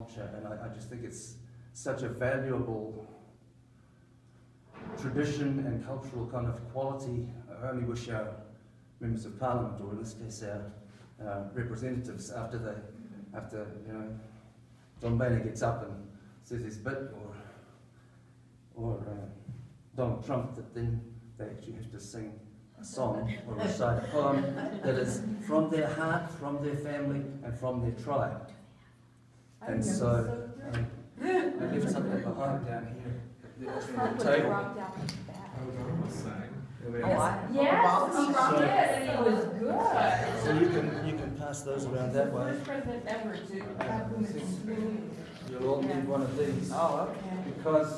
culture, and I just think it's such a valuable tradition and cultural kind of quality. I only wish our members of Parliament, or in this case our representatives, after John Boehner gets up and says his bit, or Donald Trump, that then they actually have to sing a song or recite a poem that is from their heart, from their family, and from their tribe. And so I left something behind down here at the table. Yes, and it was good. So you can pass those around that way. First president ever to have women. You'll all need one of these. Oh, okay. Because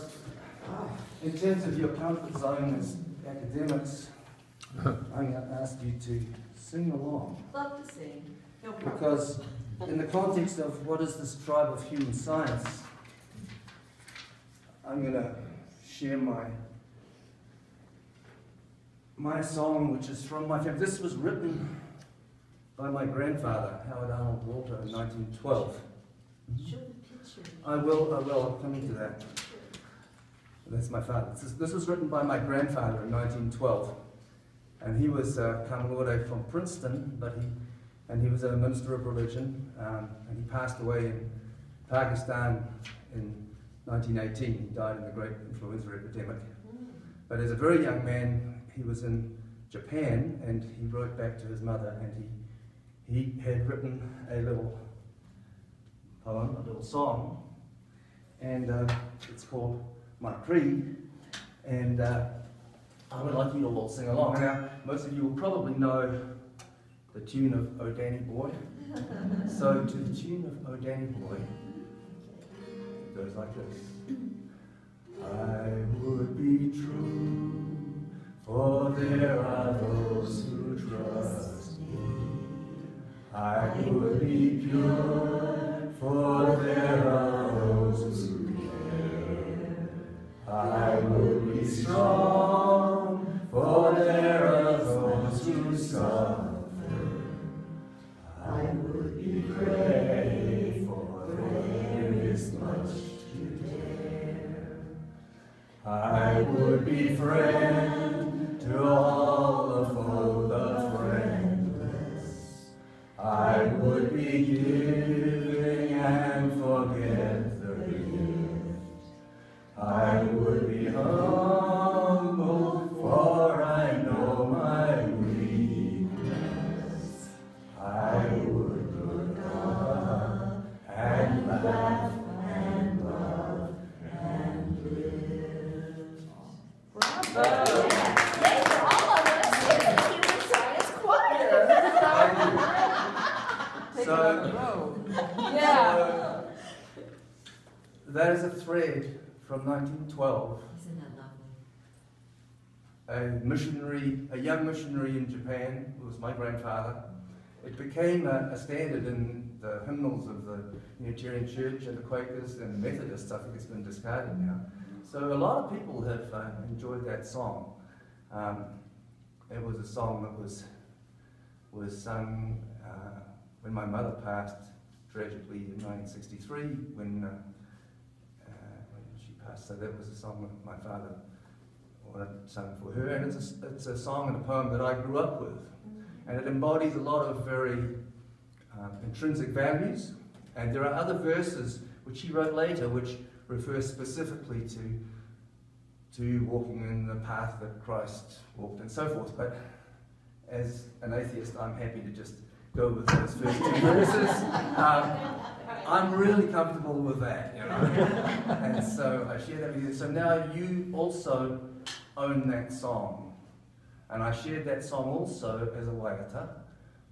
in terms of your comfort zone as academics, I'm going to ask you to sing along. Love to sing. No problem. Because in the context of what is this tribe of human science, I'm going to share my song, which is from my family. This was written by my grandfather, Howard Arnold Walter, in 1912. Show the picture. I will, I'm coming to that. That's my father. This was written by my grandfather in 1912. And he was cum laude from Princeton, he was a minister of religion, and he passed away in Pakistan in 1918. He died in the great influenza epidemic. But as a very young man, he was in Japan, and he wrote back to his mother, and he had written a little poem, a little song, and it's called My Creed, and I would like you to all sing along. Now, most of you will probably know the tune of O Danny Boy. So, to the tune of O Danny Boy, it goes like this. I would be true, for there are those who trust me. I would be pure, for there are those who care. I would be strong, for there are those who suffer. I would be brave, for there is much to dare. I would be friend to all the foe, the friendless. I would be giving and forget the gift. I would be humble, for I know my weakness. I would look up and laugh and love and live. Bravo! Thanks to all of us in the Human Science Choir. So, that is a thread from 1912. Isn't that lovely? A young missionary in Japan, who was my grandfather. It became a standard in the hymnals of the Unitarian Church and the Quakers and the Methodists. I think it's been discarded now. So a lot of people have enjoyed that song. It was a song that was sung when my mother passed tragically in 1963 when she passed. So that was a song that my father sung for her, and it's a song and a poem that I grew up with. And it embodies a lot of very intrinsic values. And there are other verses which he wrote later which refer specifically to walking in the path that Christ walked and so forth. But as an atheist, I'm happy to just go with those first two verses. I'm really comfortable with that, you know. And so I share that with you. So now you also own that song. And I shared that song also as a waiata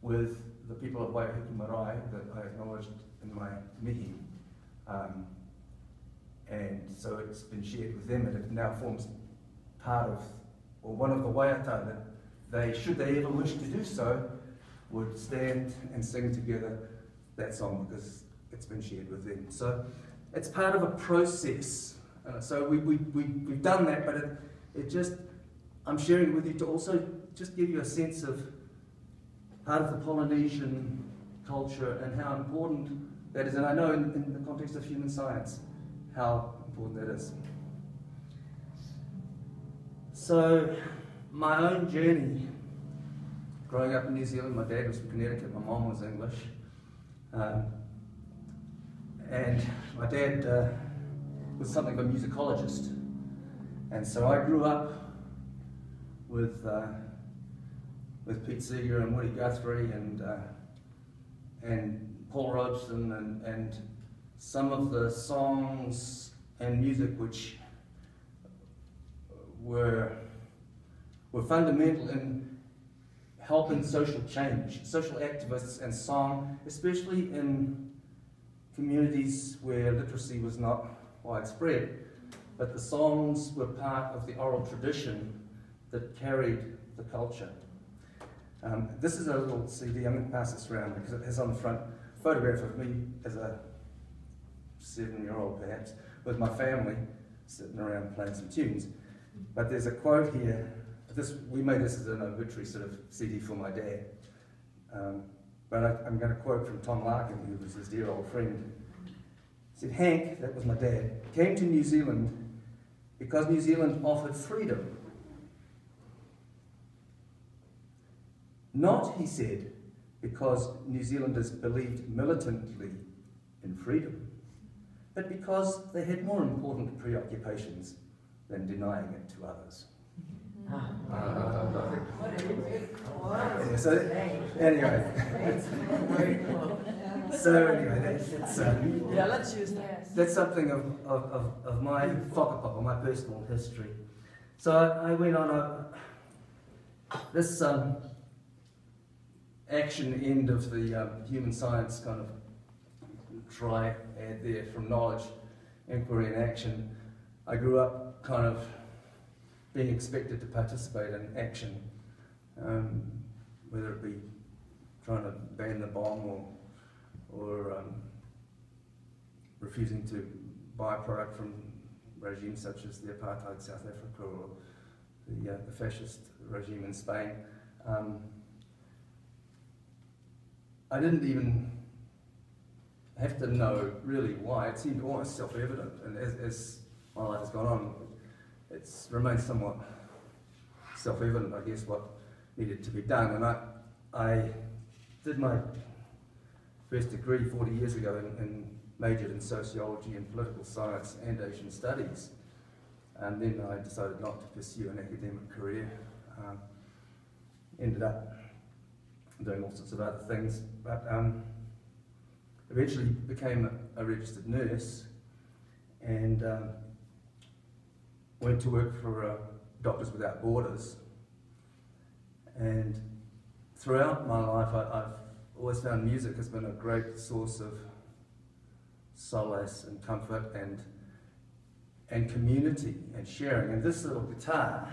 with the people of Waihuku Marae that I acknowledged in my mihi. And so it's been shared with them, and it now forms part of, or one of the waiata that they, should they ever wish to do so, would stand and sing together that song because it's been shared with them. So it's part of a process. So we've done that, but it just, I'm sharing it with you to also just give you a sense of part of the Polynesian culture and how important that is, and I know in the context of human science how important that is. So, my own journey, growing up in New Zealand, my dad was from Connecticut, my mom was English, and my dad was something of a musicologist, and so I grew up with Pete Seeger and Woody Guthrie and Paul Robeson and some of the songs and music which were fundamental in helping social change, social activists and song, especially in communities where literacy was not widespread, but the songs were part of the oral tradition that carried the culture. This is a little CD, I'm going to pass this around because it has on the front a photograph of me as a 7-year-old perhaps, with my family sitting around playing some tunes. But there's a quote here, we made this as an obituary sort of CD for my dad. But I'm going to quote from Tom Larkin, who was his dear old friend. He said, "Hank," that was my dad, "came to New Zealand because New Zealand offered freedom. Not," he said, "because New Zealanders believed militantly in freedom, but because they had more important preoccupations than denying it to others." Yeah, so anyway, Yeah, let's use that. that's something of my whakapapa, my personal history. So I went on this action end of the human science kind of triad there, from knowledge, inquiry and action. I grew up kind of being expected to participate in action, whether it be trying to ban the bomb or refusing to buy a product from regimes such as the apartheid South Africa or the fascist regime in Spain. I didn't even have to know really why. It seemed almost self-evident, and as my life has gone on, it's remained somewhat self-evident, I guess, what needed to be done. And I did my first degree 40 years ago and majored in sociology and political science and Asian studies. And then I decided not to pursue an academic career. Ended up doing all sorts of other things, but eventually became a registered nurse and went to work for Doctors Without Borders. And throughout my life, I've always found music has been a great source of solace and comfort and community and sharing. And this little guitar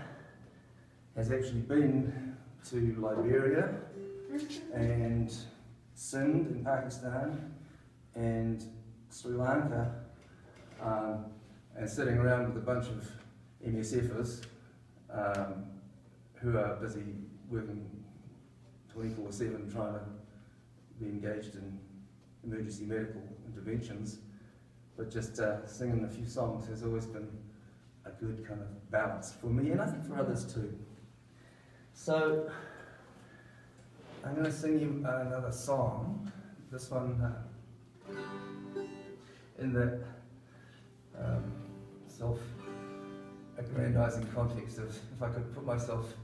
has actually been to Liberia and Sindh in Pakistan and Sri Lanka, and sitting around with a bunch of MSFers who are busy working 24/7 trying to be engaged in emergency medical interventions, but just singing a few songs has always been a good kind of balance for me, and I think for others too. So I'm going to sing you another song, this one in the self-aggrandizing context of if I could put myself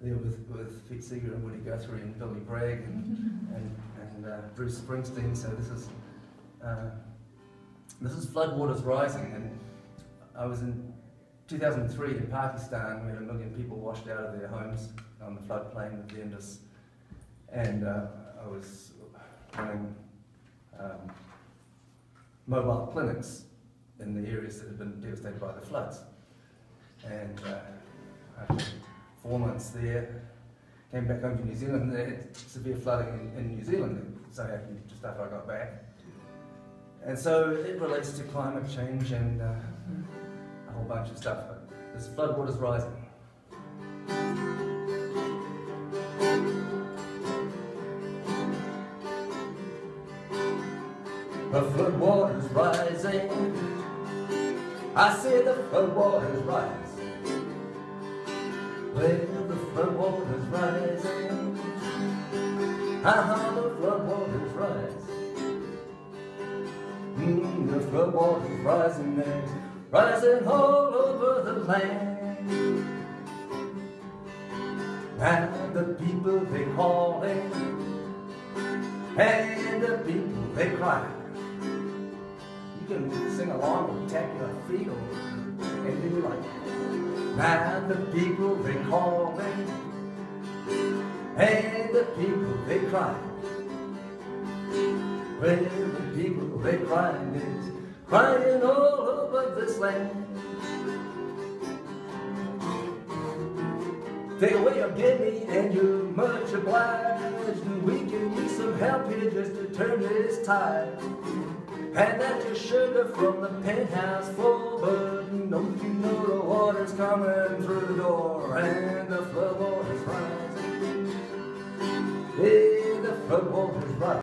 there with Pete Seeger and Woody Guthrie and Billy Bragg and Bruce Springsteen. So this is Floodwaters Rising, and I was in 2003 in Pakistan. We had 1 million people washed out of their homes on the floodplain of the Indus, and I was running mobile clinics in the areas that had been devastated by the floods. And after 4 months there, came back home to New Zealand, and they had severe flooding in New Zealand, so happened just after I got back. And so it relates to climate change and a whole bunch of stuff. But this Floodwaters Rising. The floodwaters rising. I see the floodwaters rise. Well, the floodwaters rising. The floodwaters rise. The floodwaters rising there, rising all over the land. And the people they calling, and the people they cry. You can sing along with tap your feet or anything you like. And the people they calling, and the people they cry. Well, the people they crying is crying all over this land. Take away your guinea and you're much obliged, and we can use some help here just to turn this tide. And that's your sugar from the penthouse floor, but don't you know the water's coming through the door, and the floodwaters rising. Yeah, the floodwaters rising.